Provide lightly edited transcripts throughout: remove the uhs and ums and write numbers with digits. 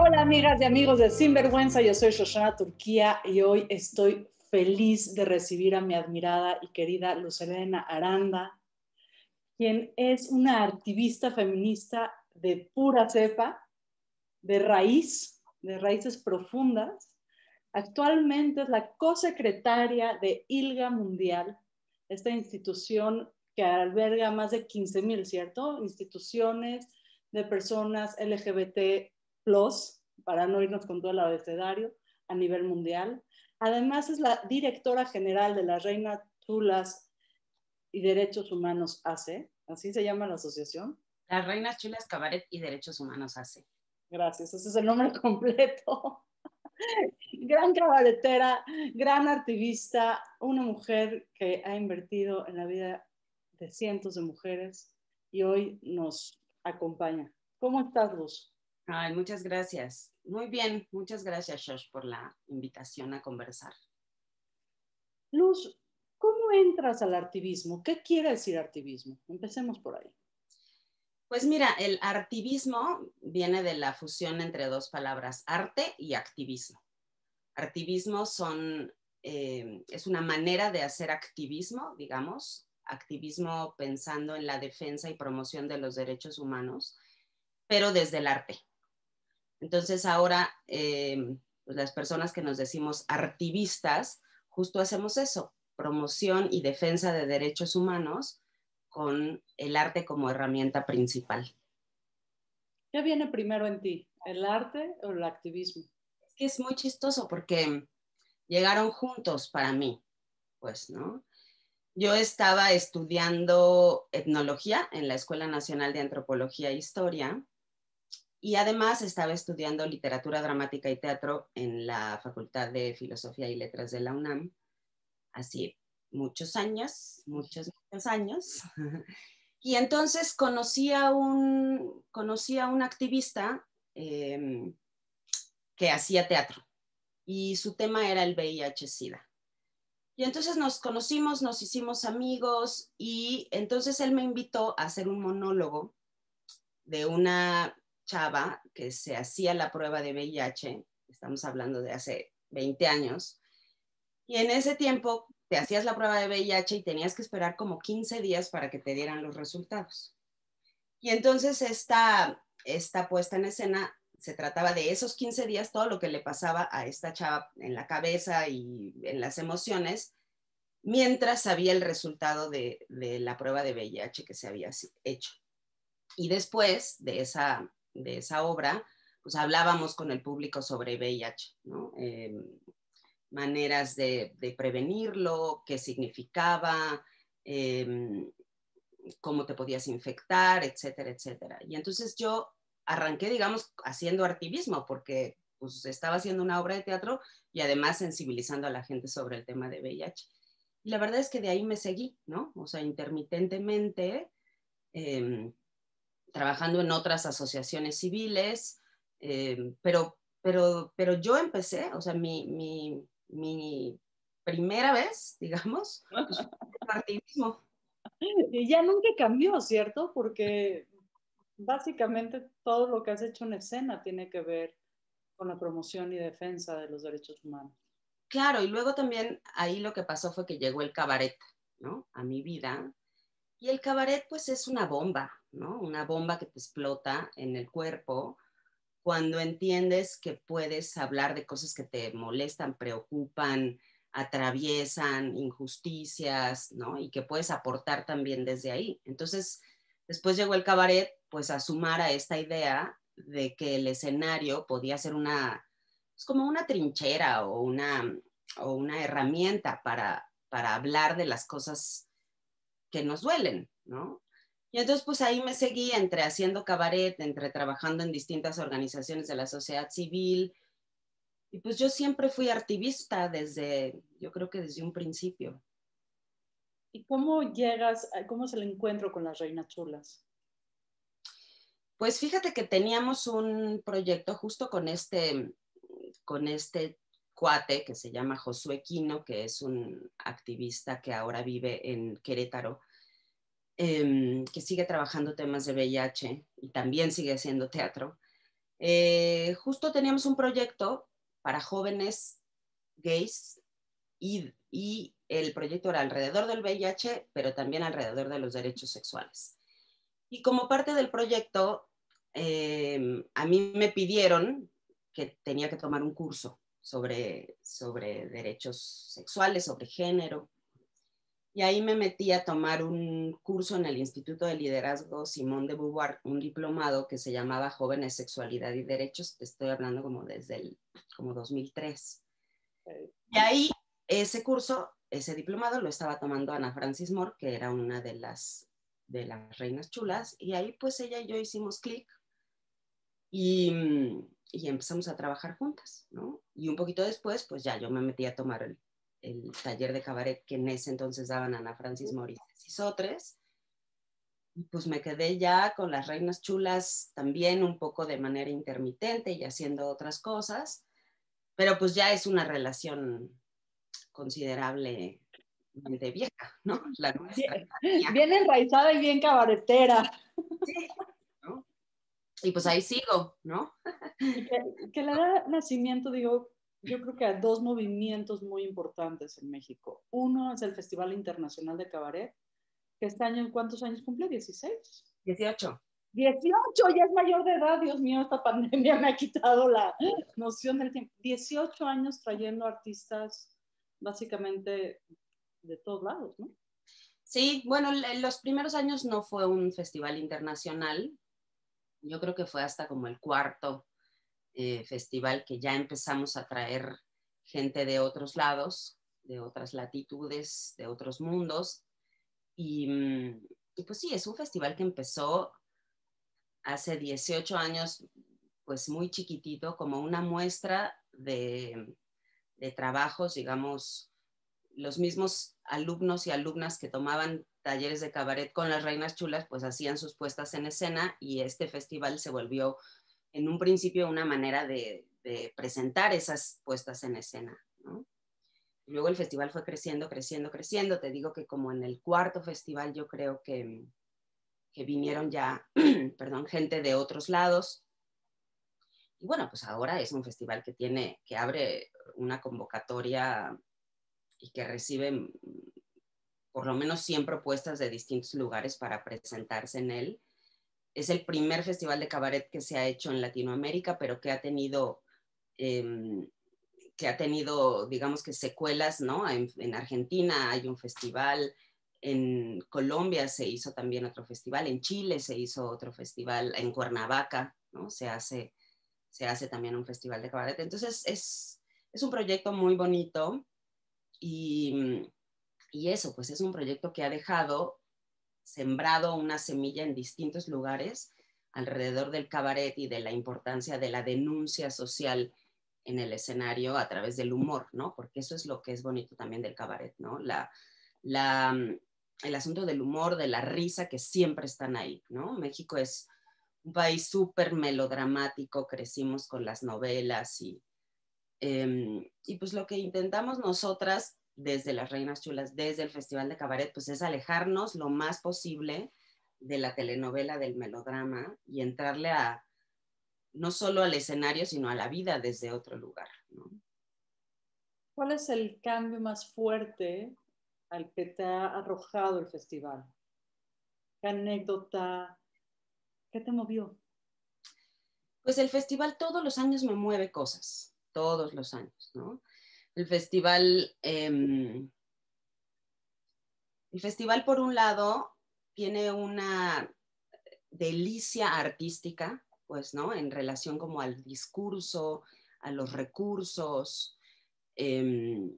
Hola amigas y amigos de Sinvergüenza, yo soy Shoshana Turquía y hoy estoy feliz de recibir a mi admirada y querida Luz Helena Aranda, quien es una activista feminista de pura cepa, de raíz, de raíces profundas. Actualmente es la cosecretaria de ILGA Mundial, esta institución que alberga más de 15,000, ¿cierto? Instituciones de personas LGBT+, para no irnos con todo el abecedario, a nivel mundial. Además es la directora general de la Reina Chulas y Derechos Humanos AC, así se llama la asociación. Las Reinas Chulas Cabaret y Derechos Humanos AC. Gracias, ese es el nombre completo. Gran cabaretera, gran activista, una mujer que ha invertido en la vida de cientos de mujeres y hoy nos acompaña. ¿Cómo estás, Luz? Ay, muchas gracias. Muy bien, muchas gracias, Shosh, por la invitación a conversar. Luz, ¿cómo entras al activismo? ¿Qué quiere decir activismo? Empecemos por ahí. Pues mira, el artivismo viene de la fusión entre dos palabras, arte y activismo. Activismo es una manera de hacer activismo, digamos, activismo pensando en la defensa y promoción de los derechos humanos, pero desde el arte. Entonces ahora, pues las personas que nos decimos artivistas, justo hacemos eso, promoción y defensa de derechos humanos con el arte como herramienta principal. ¿Qué viene primero en ti, el arte o el activismo? Es que es muy chistoso porque llegaron juntos para mí, pues, ¿no? Yo estaba estudiando etnología en la Escuela Nacional de Antropología e Historia y además estaba estudiando literatura dramática y teatro en la Facultad de Filosofía y Letras de la UNAM, así muchos años, muchos años. Y entonces conocí a un activista que hacía teatro y su tema era el VIH-Sida. Y entonces nos conocimos, nos hicimos amigos y entonces él me invitó a hacer un monólogo de una chava que se hacía la prueba de VIH, estamos hablando de hace 20 años, y en ese tiempo te hacías la prueba de VIH y tenías que esperar como 15 días para que te dieran los resultados. Y entonces esta puesta en escena se trataba de esos 15 días, todo lo que le pasaba a esta chava en la cabeza y en las emociones, mientras sabía el resultado de la prueba de VIH que se había hecho. Y después de esa obra, pues hablábamos con el público sobre VIH, ¿no? Maneras de prevenirlo, qué significaba, cómo te podías infectar, etcétera, etcétera. Y entonces yo arranqué, digamos, haciendo activismo, porque pues, estaba haciendo una obra de teatro y además sensibilizando a la gente sobre el tema de VIH. Y la verdad es que de ahí me seguí, ¿no? O sea, intermitentemente, trabajando en otras asociaciones civiles, pero yo empecé, o sea, mi primera vez, digamos, pues, fue el activismo. Y ya nunca cambió, ¿cierto? Porque básicamente todo lo que has hecho en escena tiene que ver con la promoción y defensa de los derechos humanos. Claro, y luego también ahí lo que pasó fue que llegó el cabaret, ¿no? A mi vida. Y el cabaret pues es una bomba, ¿no? Una bomba que te explota en el cuerpo cuando entiendes que puedes hablar de cosas que te molestan, preocupan, atraviesan injusticias, ¿no? Y que puedes aportar también desde ahí. Entonces, después llegó el cabaret pues a sumar a esta idea de que el escenario podía ser es como una trinchera o una herramienta para hablar de las cosas que nos duelen, ¿no? Y entonces pues ahí me seguí entre haciendo cabaret, entre trabajando en distintas organizaciones de la sociedad civil, y pues yo siempre fui activista yo creo que desde un principio. ¿Y cómo llegas, cómo es el encuentro con las reinas chulas? Pues fíjate que teníamos un proyecto justo con este cuate que se llama Josué Quino, que es un activista que ahora vive en Querétaro, que sigue trabajando temas de VIH y también sigue haciendo teatro. Justo teníamos un proyecto para jóvenes gays y el proyecto era alrededor del VIH, pero también alrededor de los derechos sexuales. Y como parte del proyecto, a mí me pidieron que tenía que tomar un curso sobre derechos sexuales, sobre género. Y ahí me metí a tomar un curso en el Instituto de Liderazgo Simone de Beauvoir, un diplomado que se llamaba Jóvenes, Sexualidad y Derechos. Te estoy hablando como desde como 2003. Y ahí ese curso, ese diplomado lo estaba tomando Ana Francis Moore, que era una de las reinas chulas, y ahí pues ella y yo hicimos clic y empezamos a trabajar juntas, ¿no? Y un poquito después, pues ya yo me metí a tomar el taller de cabaret que en ese entonces daban Ana Francis Moore y Sotres, y pues me quedé ya con las reinas chulas también un poco de manera intermitente y haciendo otras cosas, pero pues ya es una relación considerablemente vieja, ¿no? La nuestra. Bien, bien enraizada y bien cabaretera. Sí, ¿no? Y pues ahí sigo, ¿no? Y que le da nacimiento, digo, yo creo que a dos movimientos muy importantes en México. Uno es el Festival Internacional de Cabaret, que este año, ¿cuántos años cumple? ¿16? 18. 18, ya es mayor de edad, Dios mío, esta pandemia me ha quitado la noción del tiempo. 18 años trayendo artistas básicamente de todos lados, ¿no? Sí, bueno, en los primeros años no fue un festival internacional. Yo creo que fue hasta como el cuarto festival que ya empezamos a traer gente de otros lados, de otras latitudes, de otros mundos. Y pues sí, es un festival que empezó hace 18 años, pues muy chiquitito, como una muestra de trabajos, digamos, los mismos alumnos y alumnas que tomaban talleres de cabaret con las reinas chulas, pues hacían sus puestas en escena y este festival se volvió en un principio una manera de presentar esas puestas en escena, ¿no? Luego el festival fue creciendo, creciendo, creciendo. Te digo que como en el cuarto festival yo creo que vinieron ya, perdón, gente de otros lados. Y bueno, pues ahora es un festival que abre una convocatoria y que recibe por lo menos 100 propuestas de distintos lugares para presentarse en él. Es el primer festival de cabaret que se ha hecho en Latinoamérica, pero que ha tenido, digamos que secuelas, ¿no? En Argentina hay un festival, en Colombia se hizo también otro festival, en Chile se hizo otro festival, en Cuernavaca, ¿no? Se hace también un festival de cabaret. Entonces es un proyecto muy bonito y eso, pues es un proyecto que ha dejado sembrado una semilla en distintos lugares alrededor del cabaret y de la importancia de la denuncia social en el escenario a través del humor, ¿no? Porque eso es lo que es bonito también del cabaret, ¿no? La, el asunto del humor, de la risa, que siempre están ahí, ¿no? México es un país súper melodramático, crecimos con las novelas y pues lo que intentamos nosotras desde las Reinas Chulas, desde el Festival de Cabaret, pues es alejarnos lo más posible de la telenovela, del melodrama y entrarle a no solo al escenario, sino a la vida desde otro lugar, ¿no? ¿Cuál es el cambio más fuerte al que te ha arrojado el festival? ¿Qué anécdota? ¿Qué te movió? Pues el festival todos los años me mueve cosas, todos los años, ¿no? El festival, el festival por un lado tiene una delicia artística, pues, ¿no? En relación como al discurso, a los recursos, eh,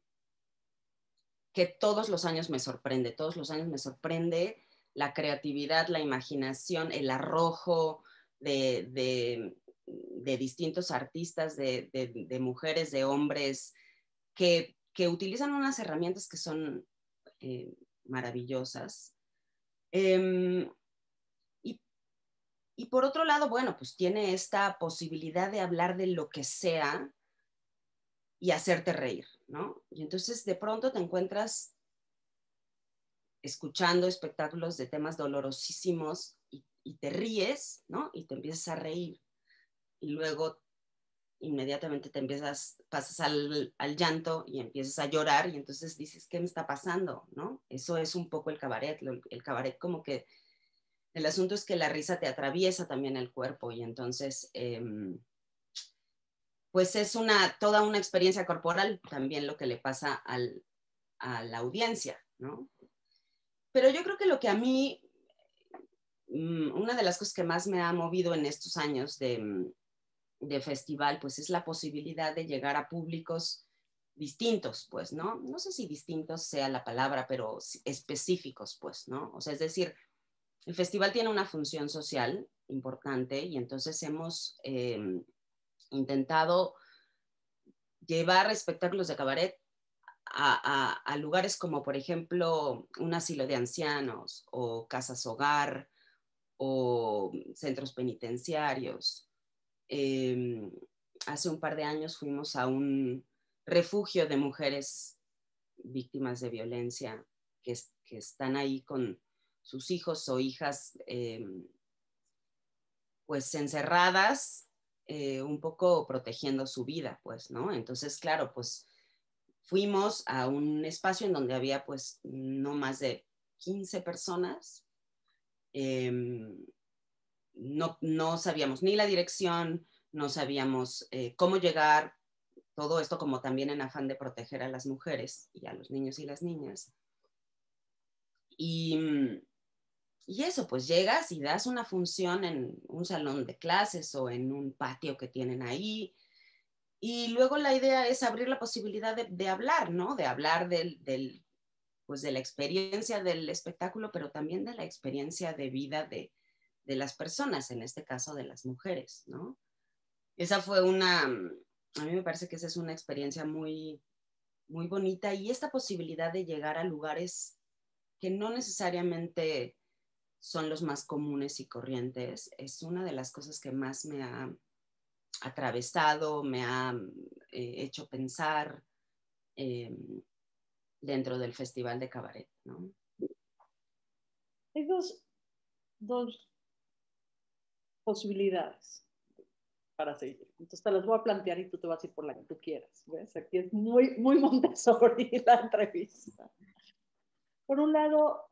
que todos los años me sorprende, todos los años me sorprende la creatividad, la imaginación, el arrojo de distintos artistas, de mujeres, de hombres, que utilizan unas herramientas que son maravillosas. Eh, y, y por otro lado, bueno, pues tiene esta posibilidad de hablar de lo que sea y hacerte reír, ¿no? Y entonces de pronto te encuentras escuchando espectáculos de temas dolorosísimos y te ríes, ¿no? Y te empiezas a reír. y luego inmediatamente pasas al llanto y empiezas a llorar y entonces dices, ¿qué me está pasando? ¿No? Eso es un poco el cabaret. El cabaret como que el asunto es que la risa te atraviesa también el cuerpo y entonces pues es toda una experiencia corporal también lo que le pasa a la audiencia, ¿no? Pero yo creo que lo que a mí, una de las cosas que más me ha movido en estos años de festival, pues es la posibilidad de llegar a públicos distintos, pues, ¿no? No sé si distintos sea la palabra, pero específicos, pues, ¿no? O sea, es decir, el festival tiene una función social importante y entonces hemos intentado llevar espectáculos de cabaret a lugares como, por ejemplo, un asilo de ancianos o casas hogar o centros penitenciarios. Hace un par de años fuimos a un refugio de mujeres víctimas de violencia que están ahí con sus hijos o hijas pues encerradas, un poco protegiendo su vida, pues, ¿no? Entonces, claro, pues fuimos a un espacio en donde había pues no más de 15 personas. No sabíamos ni la dirección, no sabíamos cómo llegar, todo esto como también en afán de proteger a las mujeres y a los niños y las niñas. Y eso, pues llegas y das una función en un salón de clases o en un patio que tienen ahí. Y luego la idea es abrir la posibilidad de hablar, ¿no? De hablar pues de la experiencia del espectáculo, pero también de la experiencia de vida de las personas, en este caso de las mujeres, ¿no? Esa fue a mí me parece que esa es una experiencia muy, muy bonita y esta posibilidad de llegar a lugares que no necesariamente son los más comunes y corrientes, es una de las cosas que más me ha atravesado, me ha hecho pensar eh, dentro del Festival de Cabaret, ¿no? Hay dos posibilidades para seguir. Entonces te las voy a plantear y tú te vas a ir por la que tú quieras. ¿Ves? Aquí es muy, muy Montessori la entrevista. Por un lado,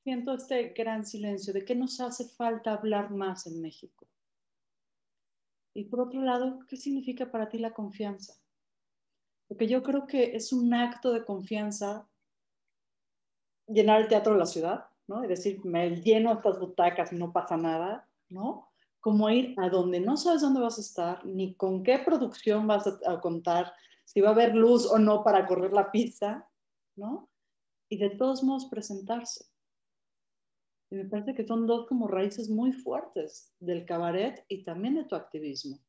siento este gran silencio de que nos hace falta hablar más en México. Y por otro lado, ¿qué significa para ti la confianza? Porque yo creo que es un acto de confianza llenar el teatro de la ciudad, ¿no? Y decir, me lleno estas butacas y no pasa nada, ¿no? Como ir a donde no sabes dónde vas a estar, ni con qué producción vas a contar, si va a haber luz o no para correr la pista, ¿no? Y de todos modos presentarse. Y me parece que son dos como raíces muy fuertes del cabaret y también de tu activismo.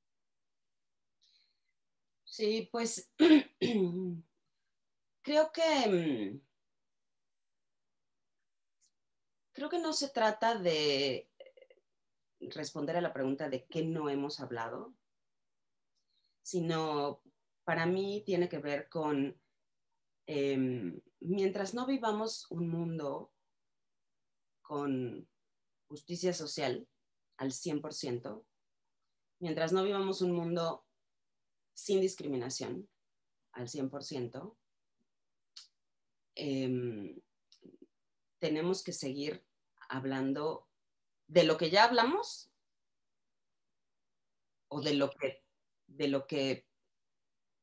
Sí, pues creo que creo que no se trata de responder a la pregunta de qué no hemos hablado, sino para mí tiene que ver con mientras no vivamos un mundo con justicia social al 100%, mientras no vivamos un mundo sin discriminación al 100%, tenemos que seguir hablando de lo que ya hablamos o de lo que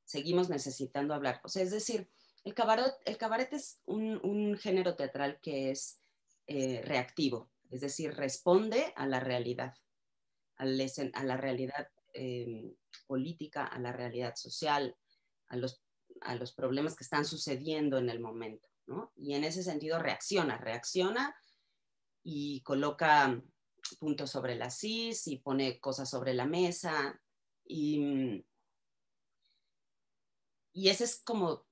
seguimos necesitando hablar. O sea, es decir, el cabaret es un género teatral que es reactivo, es decir, responde a la realidad, a la realidad política, a la realidad social, a los problemas que están sucediendo en el momento, ¿no? Y en ese sentido reacciona y coloca puntos sobre las is y pone cosas sobre la mesa y ese es como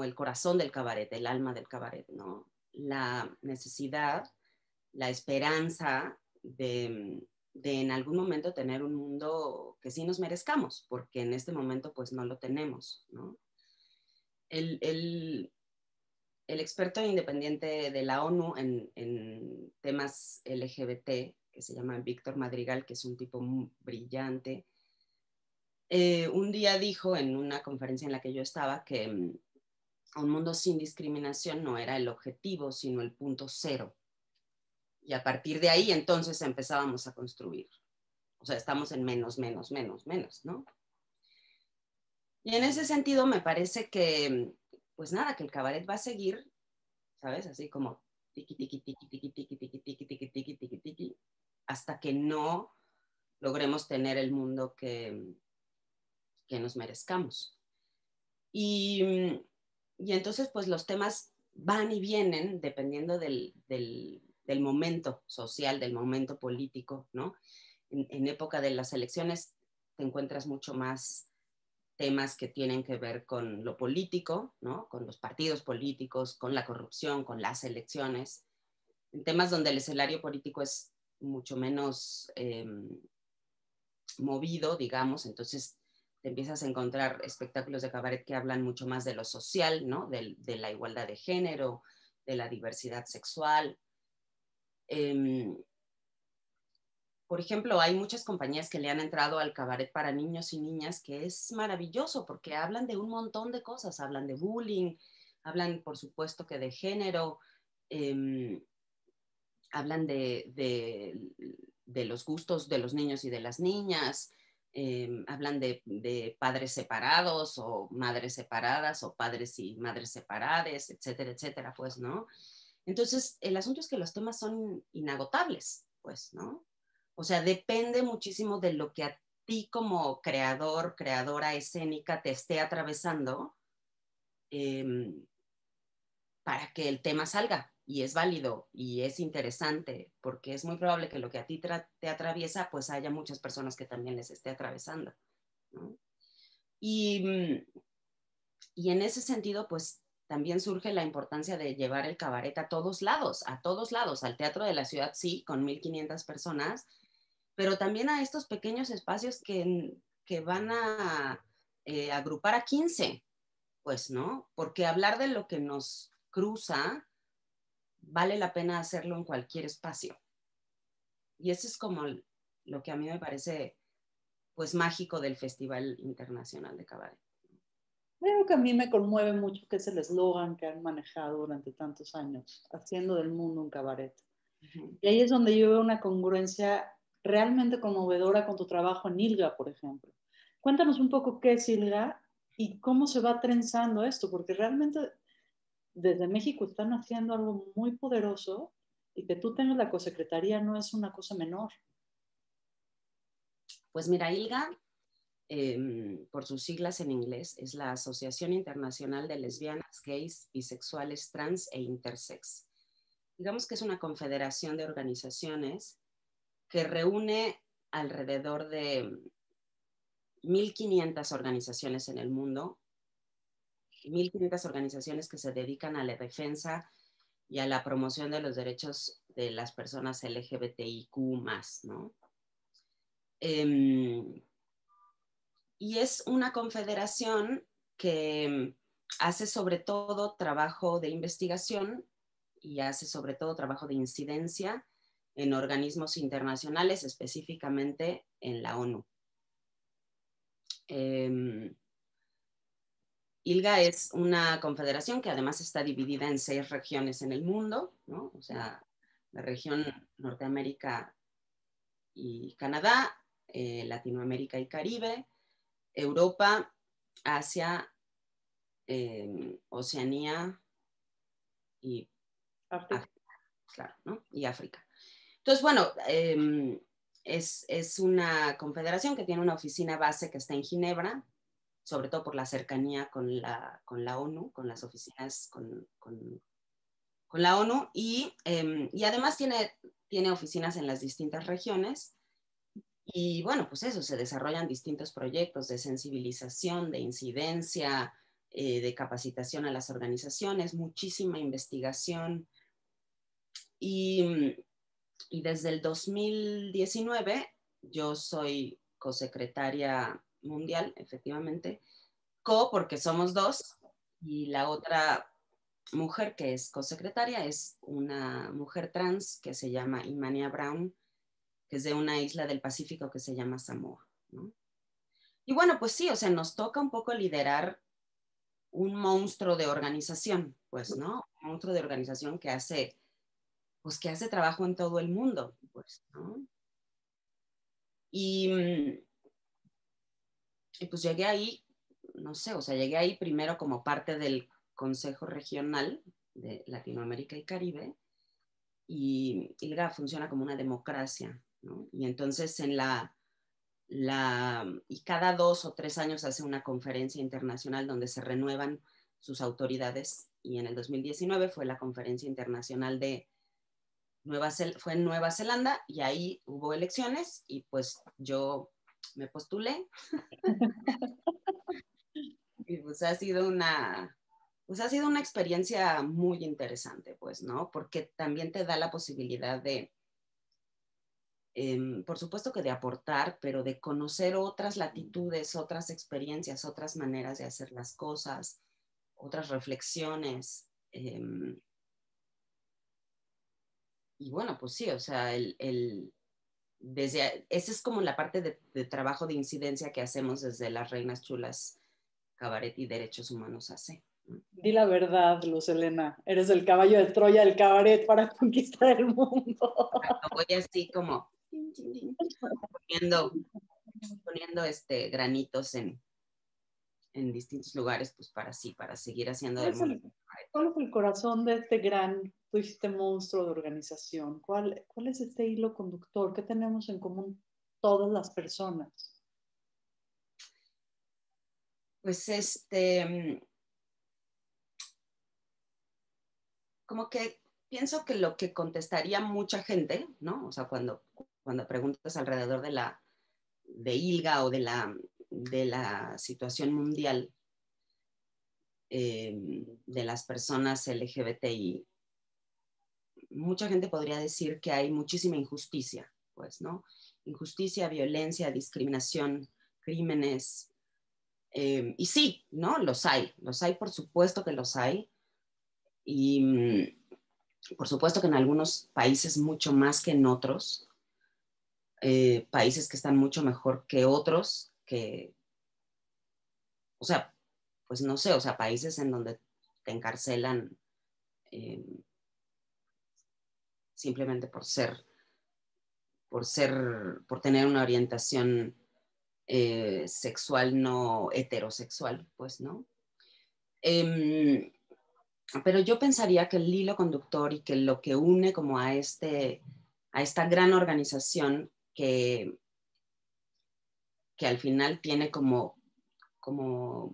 el corazón del cabaret, el alma del cabaret, ¿no? La necesidad, la esperanza de en algún momento tener un mundo que sí nos merezcamos, porque en este momento pues no lo tenemos, ¿no? El, el, el experto independiente de la ONU en temas LGBT, que se llama Víctor Madrigal, que es un tipo muy brillante, un día dijo en una conferencia en la que yo estaba que un mundo sin discriminación no era el objetivo, sino el punto cero. Y a partir de ahí entonces empezábamos a construir. O sea, estamos en menos, menos, menos, menos, ¿no? Y en ese sentido me parece que, pues nada, que el cabaret va a seguir, ¿sabes? Así como tiki, tiki, tiki, tiki, tiki, tiki, tiki, tiki, tiki, tiki, tiki, hasta que no logremos tener el mundo que nos merezcamos. Y entonces, pues los temas van y vienen dependiendo del momento social, del momento político, ¿no? En época de las elecciones te encuentras mucho más temas que tienen que ver con lo político, ¿no? Con los partidos políticos, con la corrupción, con las elecciones. En temas donde el escenario político es mucho menos movido, digamos, entonces te empiezas a encontrar espectáculos de cabaret que hablan mucho más de lo social, ¿no? De la igualdad de género, de la diversidad sexual. Por ejemplo, hay muchas compañías que le han entrado al cabaret para niños y niñas, que es maravilloso porque hablan de un montón de cosas, hablan de bullying, hablan por supuesto que de género, hablan de los gustos de los niños y de las niñas, hablan de padres separados o madres separadas o padres y madres separadas, etcétera, etcétera, pues, ¿no? Entonces, el asunto es que los temas son inagotables, pues, ¿no? O sea, depende muchísimo de lo que a ti como creador, creadora escénica te esté atravesando eh, para que el tema salga. Y es válido y es interesante, porque es muy probable que lo que a ti te atraviesa, pues haya muchas personas que también les esté atravesando, ¿no? Y, y en ese sentido, pues también surge la importancia de llevar el cabaret a todos lados, al Teatro de la Ciudad, sí, con 1,500 personas, pero también a estos pequeños espacios que van a agrupar a 15, pues, ¿no? Porque hablar de lo que nos cruza vale la pena hacerlo en cualquier espacio. Y eso es como lo que a mí me parece, pues, mágico del Festival Internacional de Cabaret. Creo que a mí me conmueve mucho que es el eslogan que han manejado durante tantos años, haciendo del mundo un cabaret. Uh-huh. Y ahí es donde yo veo una congruencia realmente conmovedora con tu trabajo en ILGA, por ejemplo. Cuéntanos un poco qué es ILGA y cómo se va trenzando esto, porque realmente desde México están haciendo algo muy poderoso y que tú tengas la cosecretaría no es una cosa menor. Pues mira, ILGA, por sus siglas en inglés, es la Asociación Internacional de Lesbianas, Gays, Bisexuales, Trans e Intersex. Digamos que es una confederación de organizaciones que reúne alrededor de 1,500 organizaciones en el mundo, 1,500 organizaciones que se dedican a la defensa y a la promoción de los derechos de las personas LGBTIQ+, ¿no? Y es una confederación que hace sobre todo trabajo de investigación y hace sobre todo trabajo de incidencia en organismos internacionales, específicamente en la ONU. ILGA es una confederación que además está dividida en 6 regiones en el mundo, ¿no? O sea, la región Norteamérica y Canadá, Latinoamérica y Caribe, Europa, Asia, Oceanía y África, claro, ¿no? Y África. Entonces, bueno, es una confederación que tiene una oficina base que está en Ginebra, sobre todo por la cercanía con la ONU, con las oficinas con la ONU, y además tiene oficinas en las distintas regiones. Y bueno, pues eso, se desarrollan distintos proyectos de sensibilización, de incidencia, de capacitación a las organizaciones, muchísima investigación. Y, y desde el 2019 yo soy cosecretaria mundial, efectivamente, porque somos 2, y la otra mujer que es cosecretaria es una mujer trans que se llama Imania Brown, que es de una isla del Pacífico que se llama Samoa, ¿no? Y bueno, pues sí, o sea, nos toca un poco liderar un monstruo de organización, pues, ¿no? Un monstruo de organización pues, que hace trabajo en todo el mundo, pues, ¿no? Y, y pues llegué ahí, no sé, o sea, llegué ahí primero como parte del Consejo Regional de Latinoamérica y Caribe, y ILGA funciona como una democracia, ¿no? Y entonces y cada 2 o 3 años hace una conferencia internacional donde se renuevan sus autoridades, y en el 2019 fue la conferencia internacional fue en Nueva Zelanda, y ahí hubo elecciones y pues yo me postulé y pues ha sido una experiencia muy interesante, pues, ¿no? Porque también te da la posibilidad por supuesto que de aportar, pero de conocer otras latitudes, otras experiencias, otras maneras de hacer las cosas, otras reflexiones. Y bueno, pues sí, o sea, esa es como la parte de trabajo de incidencia que hacemos desde las Reinas Chulas, Cabaret y Derechos Humanos AC. Di la verdad, Luz Helena. Eres el caballo de Troya del cabaret para conquistar el mundo. Voy así como poniendo, poniendo granitos en distintos lugares, pues para seguir haciendo ¿Cuál del es mundo. cuál es el corazón de este gran, tú dijiste monstruo de organización? ¿Cuál es este hilo conductor? ¿Qué tenemos en común todas las personas? Pues como que pienso que lo que contestaría mucha gente, ¿no? O sea, cuando preguntas alrededor de ILGA o de la situación mundial de las personas LGBTI, mucha gente podría decir que hay muchísima injusticia, pues, ¿no? Injusticia, violencia, discriminación, crímenes. Y sí, ¿no? Los hay, por supuesto que los hay. Y por supuesto que en algunos países mucho más que en otros, países que están mucho mejor que otros, o sea, pues no sé, o sea, países en donde te encarcelan eh, simplemente por tener una orientación sexual no heterosexual, pues, ¿no? Eh, pero yo pensaría que el hilo conductor y que lo que une como a esta gran organización que al final tiene como, como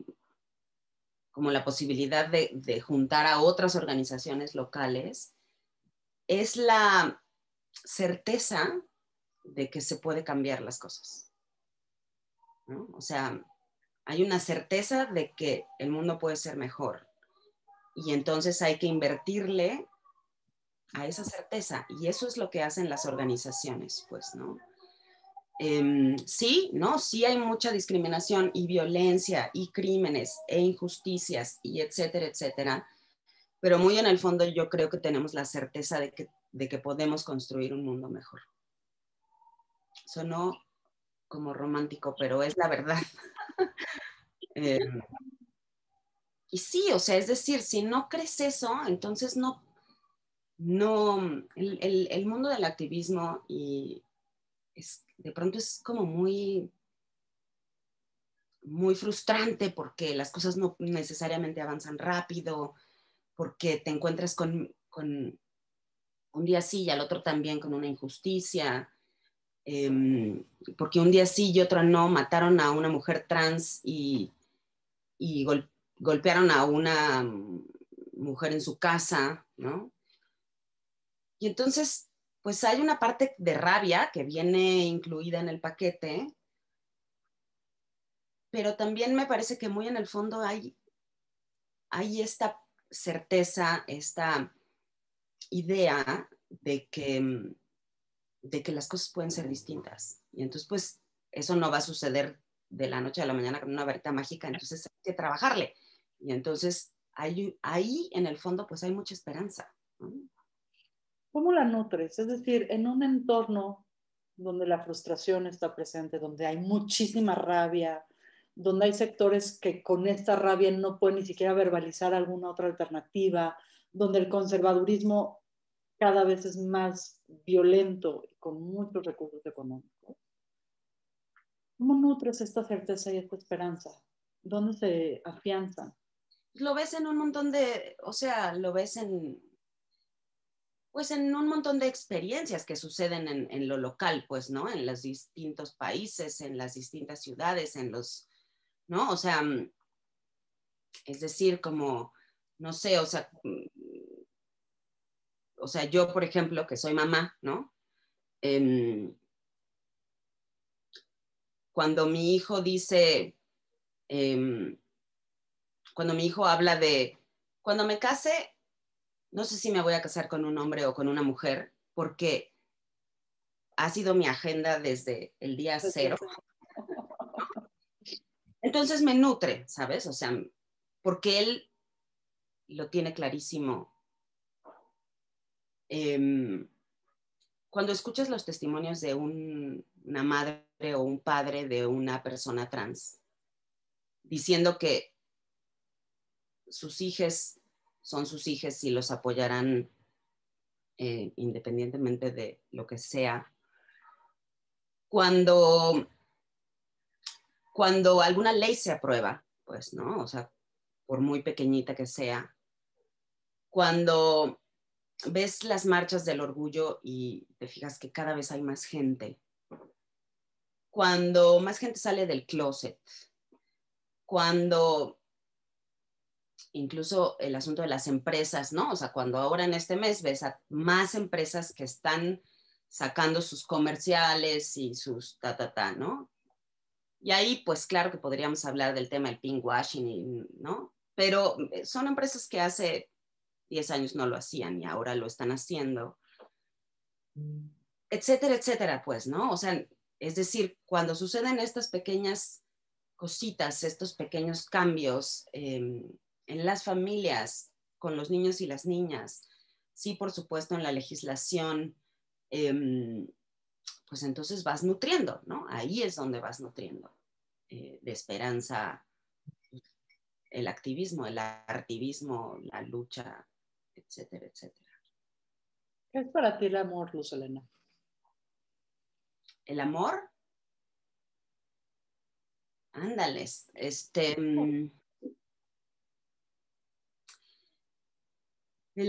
la posibilidad de juntar a otras organizaciones locales, es la certeza de que se puede cambiar las cosas, ¿no? O sea, hay una certeza de que el mundo puede ser mejor, y entonces hay que invertirle a esa certeza, y eso es lo que hacen las organizaciones, pues, ¿no? Sí, ¿no? Sí hay mucha discriminación y violencia y crímenes e injusticias y etcétera, etcétera, pero muy en el fondo yo creo que tenemos la certeza de que podemos construir un mundo mejor. Sonó como romántico, pero es la verdad. eh, y sí, o sea, es decir, si no crees eso, entonces el mundo del activismo de pronto es como muy frustrante porque las cosas no necesariamente avanzan rápido, porque te encuentras con un día sí y al otro también con una injusticia, porque un día sí y otro no, mataron a una mujer trans y golpearon a una mujer en su casa, ¿no? Y entonces, pues hay una parte de rabia que viene incluida en el paquete, pero también me parece que muy en el fondo hay esta certeza, esta idea de que las cosas pueden ser distintas. Y entonces, pues, eso no va a suceder de la noche a la mañana con una varita mágica, entonces hay que trabajarle. Y entonces, ahí en el fondo, pues hay mucha esperanza, ¿no? ¿Cómo la nutres? Es decir, en un entorno donde la frustración está presente, donde hay muchísima rabia, donde hay sectores que con esta rabia no pueden ni siquiera verbalizar alguna otra alternativa, donde el conservadurismo cada vez es más violento y con muchos recursos económicos. ¿Cómo nutres esta certeza y esta esperanza? ¿Dónde se afianzan? Lo ves en un montón de, o sea, lo ves pues en un montón de experiencias que suceden en lo local, pues, ¿no? En los distintos países, en las distintas ciudades, en los, ¿no? O sea, es decir, como, no sé, o sea, yo, por ejemplo, que soy mamá, ¿no? Cuando mi hijo dice, cuando mi hijo habla de, cuando me case, no sé si me voy a casar con un hombre o con una mujer, porque ha sido mi agenda desde el día cero. Entonces me nutre, ¿sabes? O sea, porque él lo tiene clarísimo. Cuando escuchas los testimonios de una madre o un padre de una persona trans, diciendo que sus hijos son sus hijos y los apoyarán independientemente de lo que sea, cuando alguna ley se aprueba, pues, ¿no? O sea, por muy pequeñita que sea, cuando ves las marchas del orgullo y te fijas que cada vez hay más gente, cuando más gente sale del closet, cuando incluso el asunto de las empresas, ¿no? O sea, cuando ahora en este mes ves a más empresas que están sacando sus comerciales y sus ¿no? Y ahí, pues claro que podríamos hablar del tema del pinkwashing, ¿no? Pero son empresas que hace 10 años no lo hacían y ahora lo están haciendo, etcétera, etcétera, pues, ¿no? O sea, es decir, cuando suceden estas pequeñas cositas, estos pequeños cambios en las familias, con los niños y las niñas, sí, por supuesto, en la legislación, pues entonces vas nutriendo, ¿no? Ahí es donde vas nutriendo de esperanza el activismo, el artivismo, la lucha, etcétera, etcétera. ¿Qué es para ti el amor, Luz Helena? El amor, ándales, el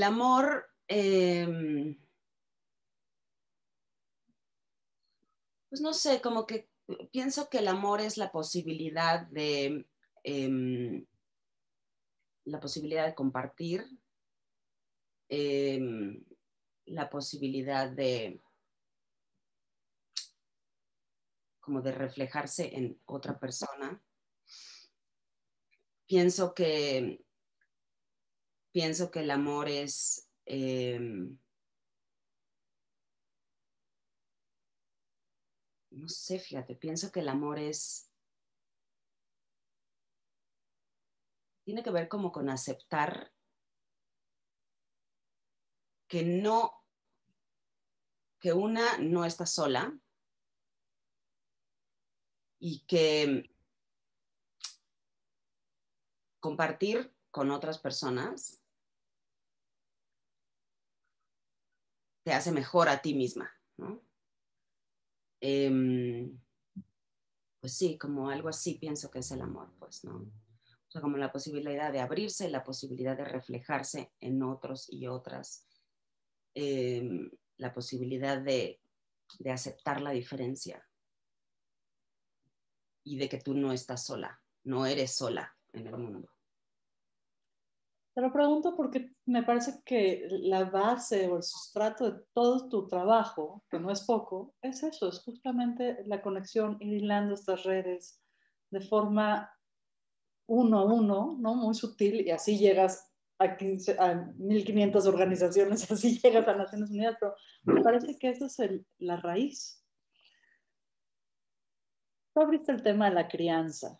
amor, pues no sé, como que pienso que el amor es la posibilidad de compartir, la posibilidad de como de reflejarse en otra persona. Pienso que el amor es no sé, fíjate, pienso que el amor tiene que ver como con aceptar que una no está sola y que compartir con otras personas te hace mejor a ti misma, ¿no? Pues sí, como algo así pienso que es el amor, pues, ¿no? O sea, como la posibilidad de abrirse, la posibilidad de reflejarse en otros y otras, la posibilidad de aceptar la diferencia y de que tú no estás sola, no eres sola en el mundo. Te lo pregunto porque me parece que la base o el sustrato de todo tu trabajo, que no es poco, es eso, es justamente la conexión, ir hilando estas redes de forma uno a uno, ¿no? Muy sutil, y así llegas a 1500 organizaciones, así llegas a Naciones Unidas, pero me parece que esa es la raíz. Tú abriste el tema de la crianza,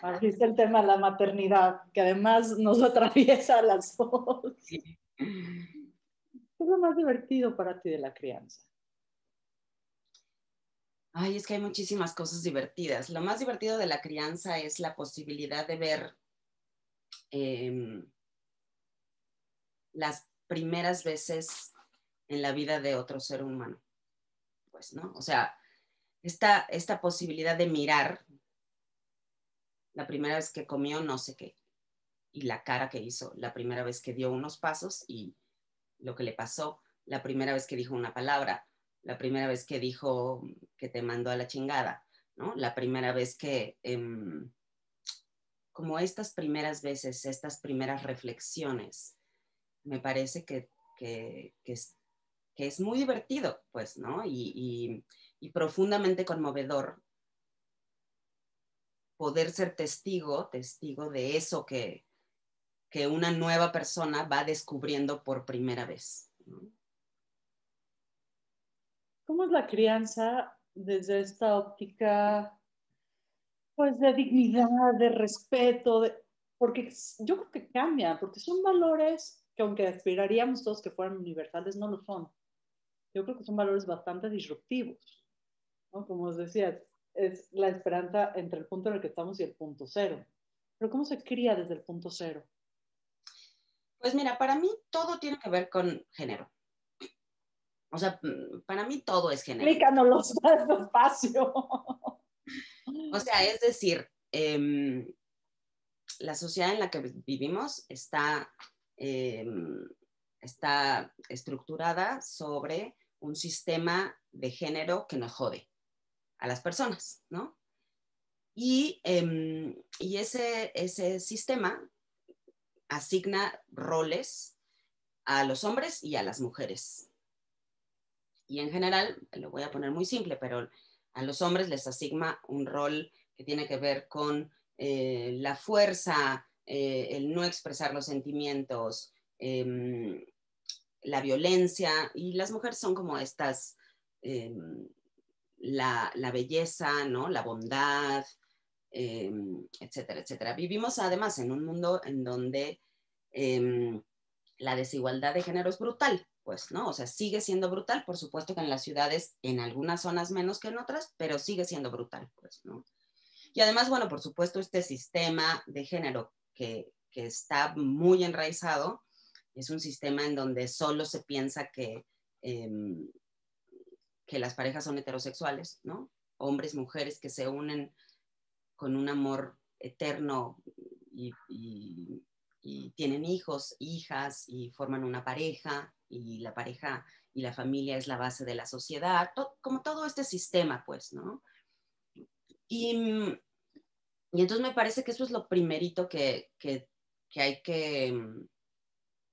abriste el tema de la maternidad, que además nos atraviesa a las dos. Sí. ¿Qué es lo más divertido para ti de la crianza? Ay, es que hay muchísimas cosas divertidas. Lo más divertido de la crianza es la posibilidad de ver las primeras veces en la vida de otro ser humano, pues, ¿no? O sea, esta posibilidad de mirar la primera vez que comió no sé qué, y la cara que hizo, la primera vez que dio unos pasos y lo que le pasó, la primera vez que dijo una palabra, la primera vez que dijo que te mandó a la chingada, ¿no? La primera vez que, como estas primeras veces, estas primeras reflexiones, me parece que es muy divertido, pues, ¿no? Y profundamente conmovedor poder ser testigo de eso que una nueva persona va descubriendo por primera vez, ¿no? ¿Cómo es la crianza desde esta óptica, pues, de dignidad, de respeto? Porque yo creo que cambia, porque son valores que aunque aspiraríamos todos que fueran universales, no lo son. Yo creo que son valores bastante disruptivos, ¿no? Como os decía, es la esperanza entre el punto en el que estamos y el punto cero. Pero ¿cómo se cría desde el punto cero? Pues mira, para mí todo tiene que ver con género. O sea, para mí todo es género. Explícanos despacio. O sea, es decir, la sociedad en la que vivimos eh, está estructurada sobre un sistema de género que nos jode a las personas, ¿no? Y ese sistema asigna roles a los hombres y a las mujeres. Y en general, lo voy a poner muy simple, pero a los hombres les asigna un rol que tiene que ver con la fuerza, el no expresar los sentimientos, la violencia, y las mujeres son como estas, la belleza, ¿no? La bondad, etcétera, etcétera. Vivimos además en un mundo en donde la desigualdad de género es brutal, pues, ¿no? O sea, sigue siendo brutal, por supuesto que en las ciudades, en algunas zonas menos que en otras, pero sigue siendo brutal, pues, ¿no? Y además, bueno, por supuesto, este sistema de género que está muy enraizado es un sistema en donde solo se piensa que las parejas son heterosexuales, ¿no? Hombres, mujeres que se unen con un amor eterno y tienen hijos, hijas y forman una pareja y la pareja y la familia es la base de la sociedad, como todo este sistema, pues, ¿no? Y, y entonces me parece que eso es lo primerito que hay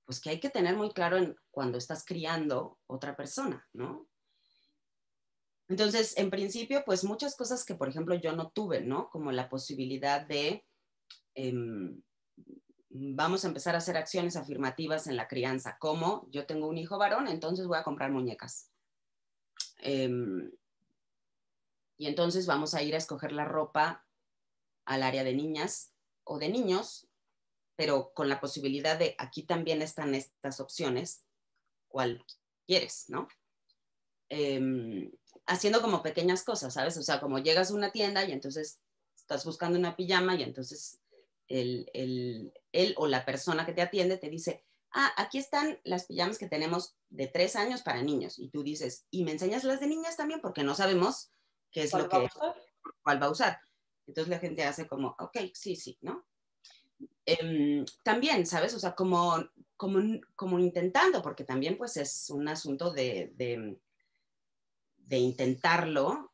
pues que hay que tener muy claro cuando estás criando otra persona, ¿no? Entonces, en principio, pues muchas cosas que, por ejemplo, yo no tuve, ¿no? Como la posibilidad de, vamos a empezar a hacer acciones afirmativas en la crianza, como yo tengo un hijo varón, entonces voy a comprar muñecas. Y entonces vamos a ir a escoger la ropa al área de niñas o de niños, pero con la posibilidad de, aquí también están estas opciones, ¿cuál quieres, no? Haciendo como pequeñas cosas, ¿sabes? O sea, como llegas a una tienda y entonces estás buscando una pijama y entonces él o la persona que te atiende te dice, ah, aquí están las pijamas que tenemos de 3 años para niños. Y tú dices, ¿y me enseñas las de niñas también? Porque no sabemos qué es ¿Cuál lo va a que, usar? cuál va a usar. Entonces la gente hace como, ok, sí, sí, ¿no? También, ¿sabes? O sea, como intentando, porque también pues es un asunto de intentarlo,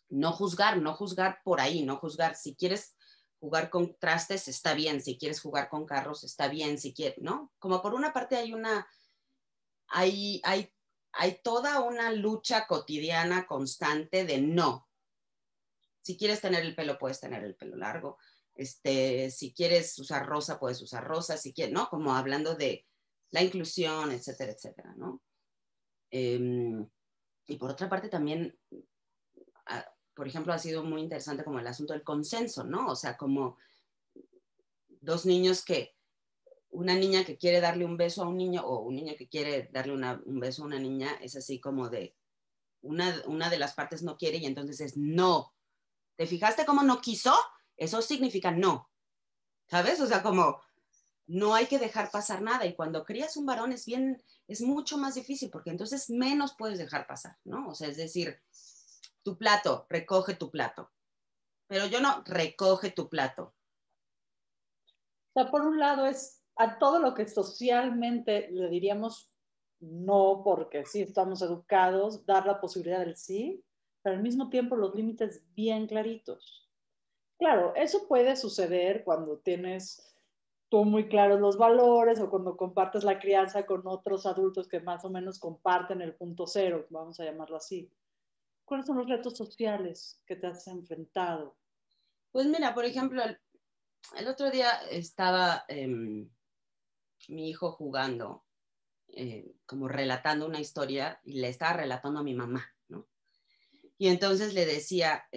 no juzgar por ahí, no juzgar. Si quieres jugar con trastes, está bien. Si quieres jugar con carros, está bien. Si quieres, ¿no? Como por una parte hay, hay, hay toda una lucha cotidiana constante de no. Si quieres tener el pelo, puedes tener el pelo largo. Si quieres usar rosa, puedes usar rosa. Si quieres, ¿no? Como hablando de la inclusión, etcétera, etcétera, ¿no? Y por otra parte también por ejemplo, ha sido muy interesante como el asunto del consenso, ¿no? O sea, como dos niños una niña que quiere darle un beso a un niño o un niño que quiere darle un beso a una niña, es así como de, una de las partes no quiere y entonces es no. ¿Te fijaste cómo no quiso? Eso significa no, ¿sabes? O sea, como no hay que dejar pasar nada y cuando crías un varón es mucho más difícil porque entonces menos puedes dejar pasar, ¿no? O sea, es decir, tu plato, recoge tu plato, pero yo no, recoge tu plato. O sea, por un lado es a todo lo que socialmente le diríamos no, porque sí estamos educados, dar la posibilidad del sí, pero al mismo tiempo los límites bien claritos. Claro, eso puede suceder cuando tienes tú muy claros los valores o cuando compartes la crianza con otros adultos que más o menos comparten el punto cero, vamos a llamarlo así. ¿Cuáles son los retos sociales que te has enfrentado? Pues mira, por ejemplo, el otro día estaba mi hijo jugando, como relatando una historia y le estaba relatando a mi mamá, ¿no? Y entonces le decía,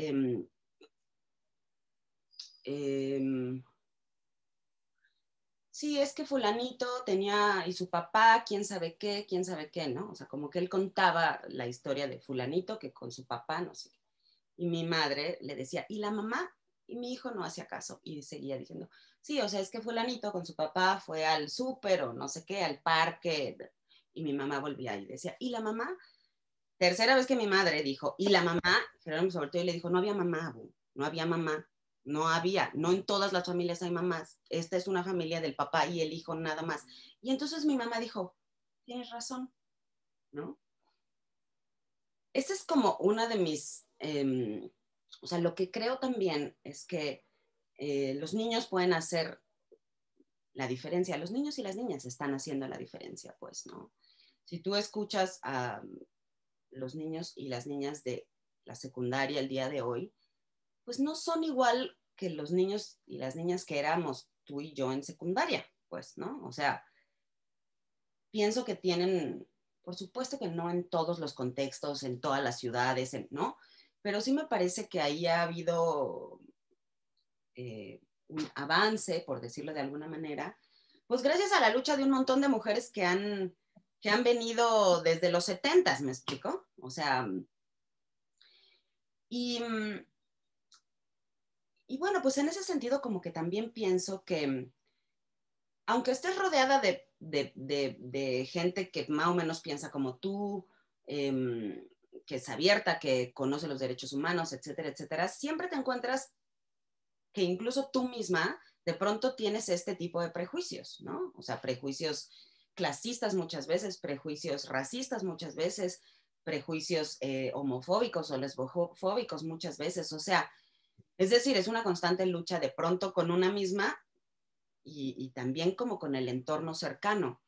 sí, es que fulanito tenía, y su papá, quién sabe qué, ¿no? O sea, como que él contaba la historia de fulanito que con su papá, no sé qué. Y mi madre le decía, ¿y la mamá? Y mi hijo no hacía caso y seguía diciendo, sí, o sea, es que fulanito con su papá fue al súper o no sé qué, al parque. Y mi mamá volvía y decía, ¿y la mamá? Tercera vez que mi madre dijo, ¿y la mamá? Jerónimo sobre todo le dijo, no había mamá, Abu, no había mamá, no había, no en todas las familias hay mamás, esta es una familia del papá y el hijo nada más. Y entonces mi mamá dijo, tienes razón, ¿no? Esa es como una de mis, o sea, lo que creo también es que los niños pueden hacer la diferencia, los niños y las niñas están haciendo la diferencia, pues, ¿no? Si tú escuchas a los niños y las niñas de la secundaria el día de hoy, pues no son igual que los niños y las niñas que éramos tú y yo en secundaria, pues, ¿no? O sea, pienso que tienen, por supuesto que no en todos los contextos, en todas las ciudades, ¿no? Pero sí me parece que ahí ha habido un avance, por decirlo de alguna manera, pues gracias a la lucha de un montón de mujeres que han venido desde los 70, ¿me explico? O sea, y, y bueno, pues en ese sentido como que también pienso que aunque estés rodeada de gente que más o menos piensa como tú, que es abierta, que conoce los derechos humanos, etcétera, etcétera, siempre te encuentras que incluso tú misma de pronto tienes este tipo de prejuicios, ¿no? O sea, prejuicios clasistas muchas veces, prejuicios racistas muchas veces, prejuicios homofóbicos o lesbofóbicos muchas veces. O sea, es decir, es una constante lucha de pronto con una misma y también como con el entorno cercano.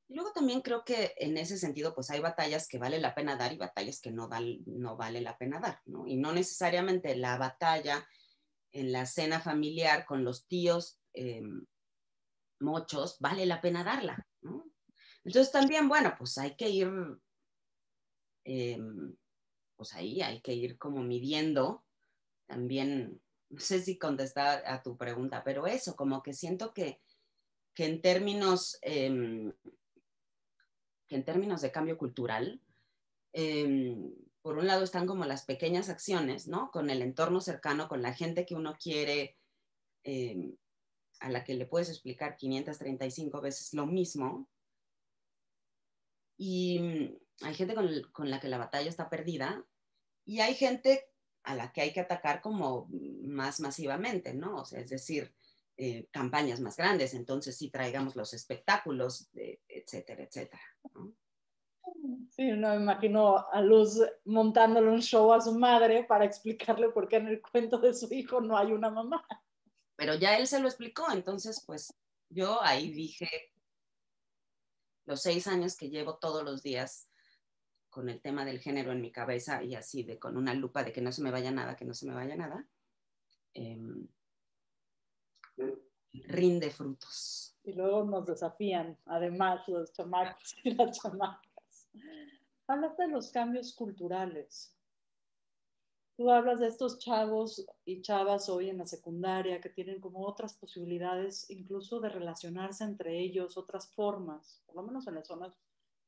Y luego también creo que en ese sentido, pues hay batallas que vale la pena dar y batallas que no vale la pena dar, ¿no? Y no necesariamente la batalla en la cena familiar con los tíos mochos vale la pena darla, ¿no? Entonces también, bueno, pues hay que ir, eh, pues ahí hay que ir como midiendo también, no sé si contestar a tu pregunta, pero eso, como que siento que en términos de cambio cultural, por un lado están como las pequeñas acciones, ¿no? Con el entorno cercano, con la gente que uno quiere, eh, a la que le puedes explicar 535 veces lo mismo. Y hay gente con la que la batalla está perdida y hay gente a la que hay que atacar como más masivamente, ¿no? O sea, es decir, campañas más grandes, entonces sí traigamos los espectáculos, etcétera, etcétera, ¿no? Sí, no me imagino a Luz montándole un show a su madre para explicarle por qué en el cuento de su hijo no hay una mamá. Pero ya él se lo explicó, entonces pues yo ahí dije los 6 años que llevo todos los días con el tema del género en mi cabeza y así de con una lupa de que no se me vaya nada, que no se me vaya nada, eh, rinde frutos. Y luego nos desafían, además, los chamacos y las chamacas. Hablas de los cambios culturales. Tú hablas de estos chavos y chavas hoy en la secundaria que tienen como otras posibilidades incluso de relacionarse entre ellos, otras formas, por lo menos en las zonas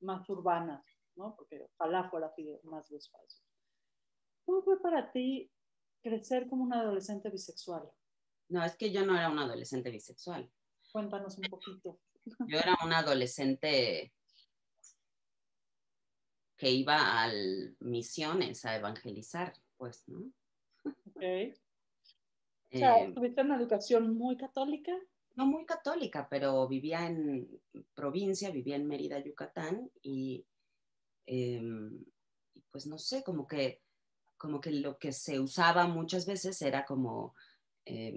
más urbanas. ¿no? Porque ojalá fuera más despacio. ¿Cómo fue para ti crecer como una adolescente bisexual? No, es que yo no era una adolescente bisexual. Cuéntanos un poquito. Yo era una adolescente que iba a misiones a evangelizar, pues, ¿no? Okay. O sea, Eh, ¿tuviste una educación muy católica? no muy católica, pero vivía en provincia, vivía en Mérida, Yucatán, y pues no sé, como que lo que se usaba muchas veces era como, eh,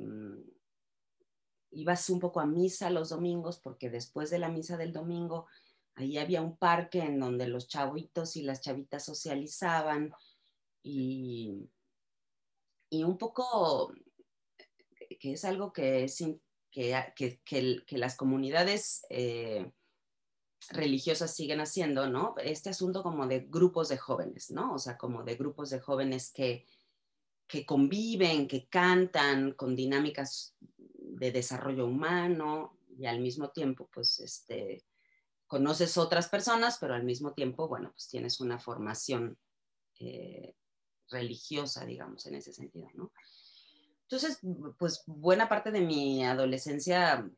ibas un poco a misa los domingos, porque después de la misa del domingo, ahí había un parque en donde los chavitos y las chavitas socializaban, y, y un poco, que es algo que, que las comunidades religiosas siguen haciendo, ¿no? Este asunto como de grupos de jóvenes, ¿no? O sea, como de grupos de jóvenes que conviven, que cantan con dinámicas de desarrollo humano y al mismo tiempo, pues, conoces otras personas, pero al mismo tiempo, bueno, pues tienes una formación eh, religiosa, digamos, en ese sentido, ¿no? Entonces, pues buena parte de mi adolescencia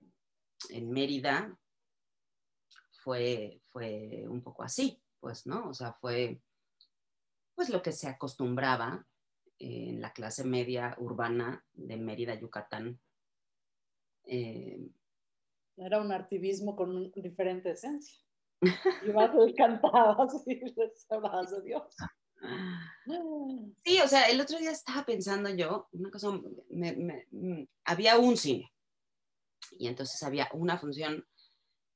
en Mérida fue un poco así, pues, ¿no? O sea, fue pues lo que se acostumbraba en la clase media urbana de Mérida, Yucatán. Eh, Era un activismo con diferente esencia. Ibas y cantabas y les hablabas de Dios. sí, o sea, el otro día estaba pensando yo, una cosa, había un cine y entonces había una función,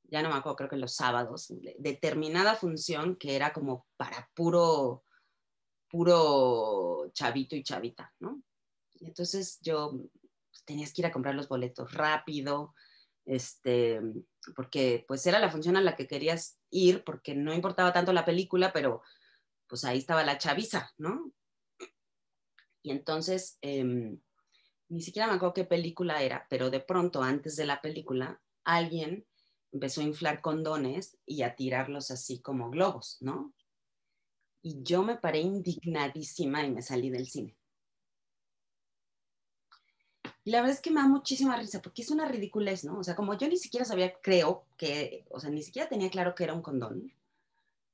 ya no me acuerdo, creo que los sábados, determinada función que era como para puro chavito y chavita, ¿no? Y entonces yo pues, tenías que ir a comprar los boletos rápido, este, porque pues era la función a la que querías ir, porque no importaba tanto la película, pero pues ahí estaba la chaviza, ¿no? Y entonces, ni siquiera me acuerdo qué película era, pero de pronto, antes de la película, alguien empezó a inflar condones y a tirarlos así como globos, ¿no? Y yo me paré indignadísima y me salí del cine. Y la verdad es que me da muchísima risa porque es una ridiculez, ¿no? O sea, como yo ni siquiera sabía, creo que, o sea, ni siquiera tenía claro que era un condón.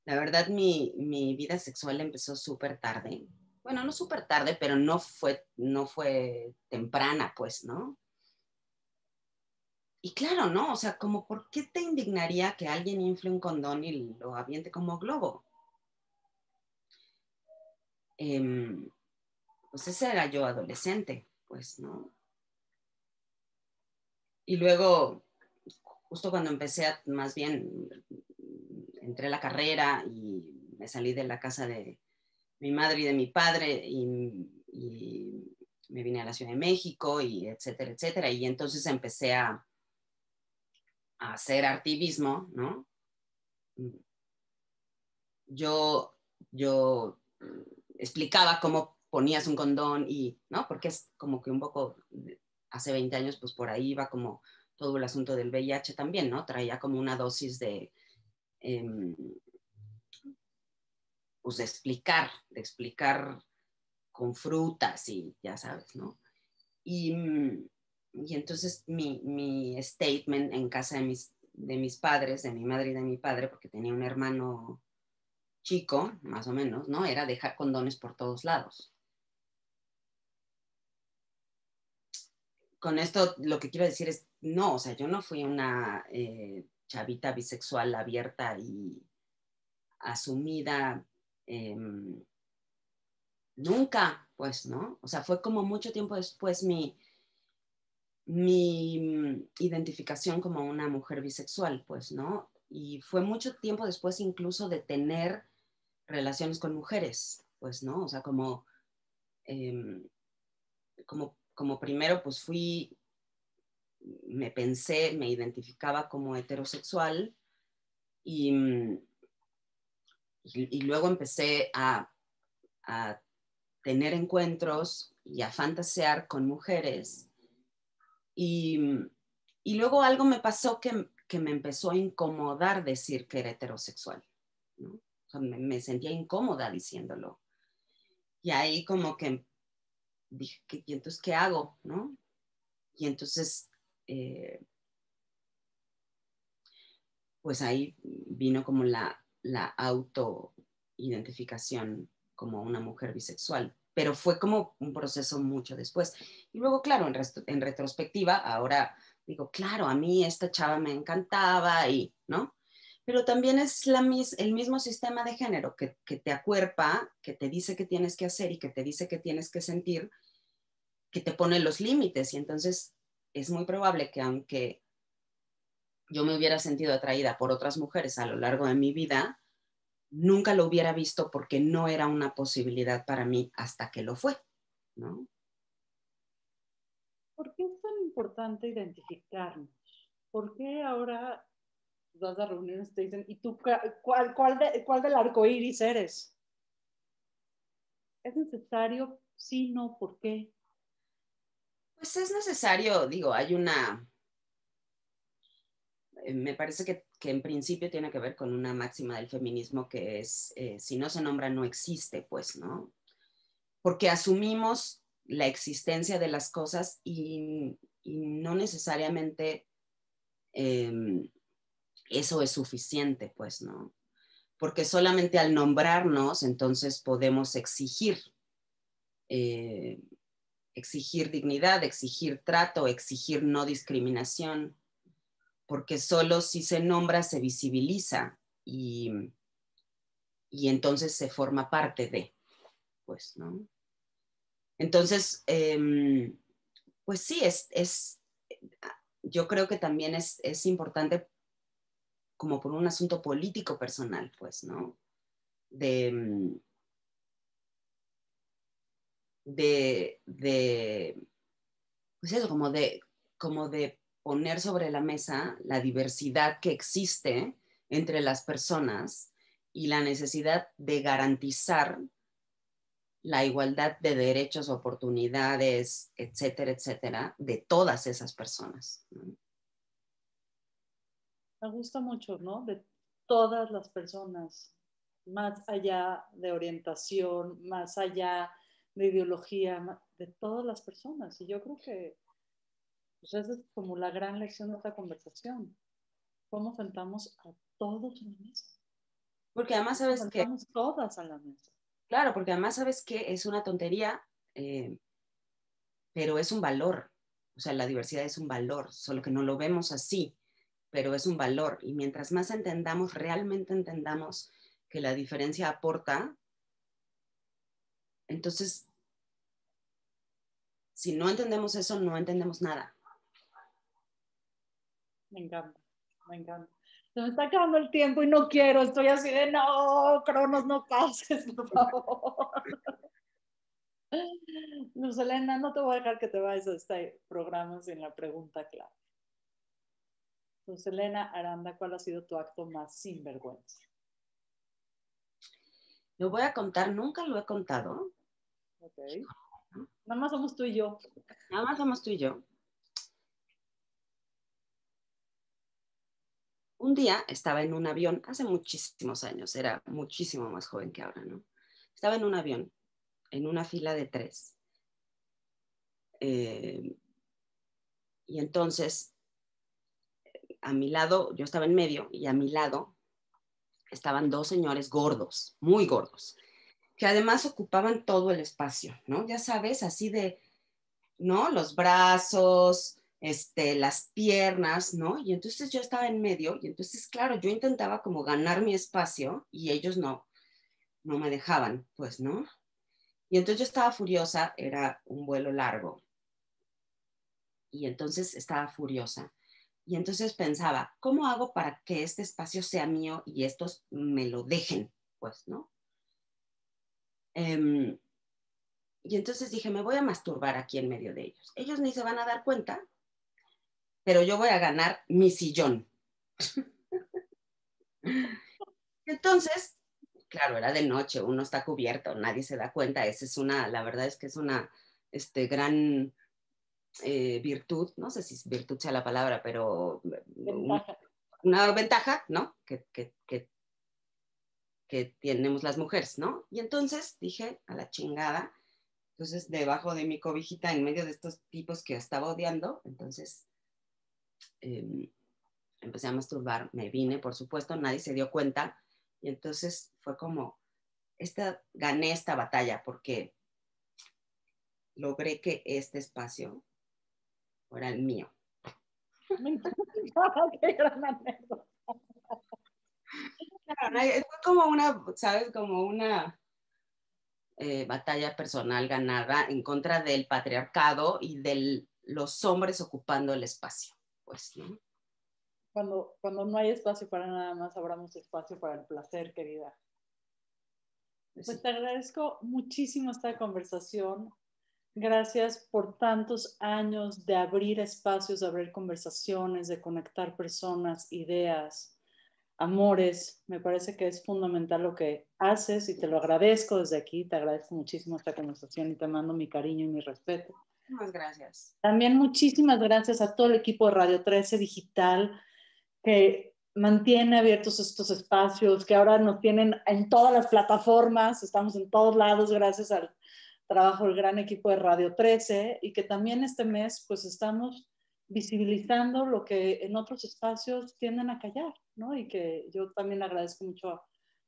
La verdad, mi vida sexual empezó súper tarde. Bueno, no súper tarde, pero no fue temprana, pues, ¿no? Y claro, ¿no? O sea, como, ¿por qué te indignaría que alguien infle un condón y lo aviente como globo? Em, pues ese era yo adolescente, pues, ¿no? Y luego, justo cuando empecé a, más bien, entré a la carrera y me salí de la casa de mi madre y de mi padre y me vine a la Ciudad de México y etcétera, etcétera. Y entonces empecé a hacer activismo, ¿no? Yo, yo explicaba cómo ponías un condón y, ¿no? Porque es como que un poco, hace 20 años, pues por ahí iba como todo el asunto del VIH también, ¿no? Traía como una dosis eh, pues de explicar con frutas y ya sabes, ¿no? Y, y entonces mi statement en casa de mis padres, de mi madre y de mi padre, porque tenía un hermano chico, más o menos, ¿no? Era dejar condones por todos lados. Con esto lo que quiero decir es, no, o sea, yo no fui una chavita bisexual abierta y asumida nunca, pues, ¿no? O sea, fue como mucho tiempo después mi identificación como una mujer bisexual, pues, ¿no? Y fue mucho tiempo después incluso de tener relaciones con mujeres, pues, ¿no? O sea, como primero, pues me identificaba como heterosexual y, y luego empecé a tener encuentros y a fantasear con mujeres. Y, y luego algo me pasó que me empezó a incomodar decir que era heterosexual, ¿no? sea, me sentía incómoda diciéndolo. Y ahí como que dije, ¿y entonces qué hago? ¿No? Y entonces, pues ahí vino como la autoidentificación como una mujer bisexual, pero fue como un proceso mucho después. Y luego, claro, en retrospectiva, ahora digo, claro, a mí esta chava me encantaba y, ¿no? Pero también es el mismo sistema de género que te acuerpa, que te dice qué tienes que hacer y que te dice qué tienes que sentir, que te pone los límites. Y entonces es muy probable que aunque yo me hubiera sentido atraída por otras mujeres a lo largo de mi vida, nunca lo hubiera visto porque no era una posibilidad para mí hasta que lo fue, ¿no? ¿Por qué es tan importante identificarnos? ¿Por qué ahora vas a reuniones y te dicen, ¿y tú cuál del arco iris eres? ¿Es necesario? Sí, no, ¿por qué? Pues es necesario, digo, hay una, me parece que en principio tiene que ver con una máxima del feminismo que es, si no se nombra, no existe, pues, ¿no? Porque asumimos la existencia de las cosas y no necesariamente eso es suficiente, pues, ¿no? Porque solamente al nombrarnos, entonces podemos eh, exigir dignidad, exigir trato, exigir no discriminación, porque solo si se nombra se visibiliza y entonces se forma parte de, pues, ¿no? Entonces, pues sí, yo creo que también es importante como por un asunto político personal, pues, ¿no? De, de pues eso, como de poner sobre la mesa la diversidad que existe entre las personas y la necesidad de garantizar la igualdad de derechos, oportunidades, etcétera, etcétera, de todas esas personas, ¿no? Me gusta mucho, ¿no? De todas las personas, más allá de orientación, más allá de ideología, de todas las personas. Y yo creo que pues, esa es como la gran lección de esta conversación. ¿Cómo sentamos a todos en la mesa? Porque además ¿Cómo sabes que, sentamos todas a la mesa? claro, porque además sabes que es una tontería, eh, pero es un valor. O sea, la diversidad es un valor, solo que no lo vemos así, pero es un valor. Y mientras más entendamos, realmente entendamos que la diferencia aporta, entonces, si no entendemos eso, no entendemos nada. Me encanta, me encanta. Se me está acabando el tiempo y no quiero, estoy así de no, Cronos, no pases, por favor. Luz Helena, no te voy a dejar que te vayas a este programa sin la pregunta clave. Luz Helena Aranda, ¿cuál ha sido tu acto más sinvergüenza? Lo voy a contar, nunca lo he contado, Ok. Nada más somos tú y yo. nada más somos tú y yo. Un día estaba en un avión, hace muchísimos años, era muchísimo más joven que ahora, ¿no? Estaba en un avión, en una fila de 3. Y entonces, a mi lado, yo estaba en medio, y a mi lado estaban 2 señores gordos, muy gordos, que además ocupaban todo el espacio, ¿no? Ya sabes, así de, ¿no? Los brazos, las piernas, ¿no? Y entonces yo estaba en medio, y entonces, claro, yo intentaba como ganar mi espacio, y ellos no me dejaban, pues, ¿no? Y entonces yo estaba furiosa, era un vuelo largo, y entonces estaba furiosa. Y entonces pensaba, ¿cómo hago para que este espacio sea mío y estos me lo dejen? Pues, ¿no? Eh, y entonces dije, me voy a masturbar aquí en medio de ellos. Ellos ni se van a dar cuenta, pero yo voy a ganar mi sillón. Entonces, claro, era de noche, uno está cubierto, nadie se da cuenta. Esa es la verdad es que es una gran virtud, no sé si virtud sea la palabra, pero Ventaja. una ventaja, ¿no? que tenemos las mujeres, ¿no? Y entonces dije, a la chingada. Entonces, debajo de mi cobijita, en medio de estos tipos que estaba odiando, entonces empecé a masturbar, me vine, por supuesto, nadie se dio cuenta, y entonces fue como, gané esta batalla porque logré que este espacio fuera el mío. Me encanta, qué gran anécdota. Fue como una, ¿sabes? Como una batalla personal ganada en contra del patriarcado y de los hombres ocupando el espacio, pues, ¿no? Cuando no hay espacio para nada más, abramos espacio para el placer, querida. Pues te agradezco muchísimo esta conversación. Gracias por tantos años de abrir espacios, de abrir conversaciones, de conectar personas, ideas, amores. Me parece que es fundamental lo que haces y te lo agradezco desde aquí. Te agradezco muchísimo esta conversación y te mando mi cariño y mi respeto. Muchas gracias. También muchísimas gracias a todo el equipo de Radio 13 Digital que mantiene abiertos estos espacios, que ahora nos tienen en todas las plataformas, estamos en todos lados gracias al trabajo del gran equipo de Radio 13 y que también este mes pues estamos visibilizando lo que en otros espacios tienden a callar, ¿no? Y que yo también agradezco mucho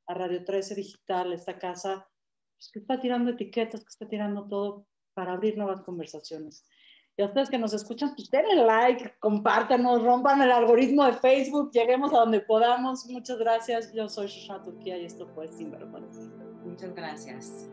a Radio 13 Digital, esta casa pues, que está tirando etiquetas, que está tirando todo para abrir nuevas conversaciones. Y a ustedes que nos escuchan, pues denle like, compártanos, rompan el algoritmo de Facebook, lleguemos a donde podamos. Muchas gracias. Yo soy Shoshana Turquía y esto fue Sinvergüenza. Muchas gracias.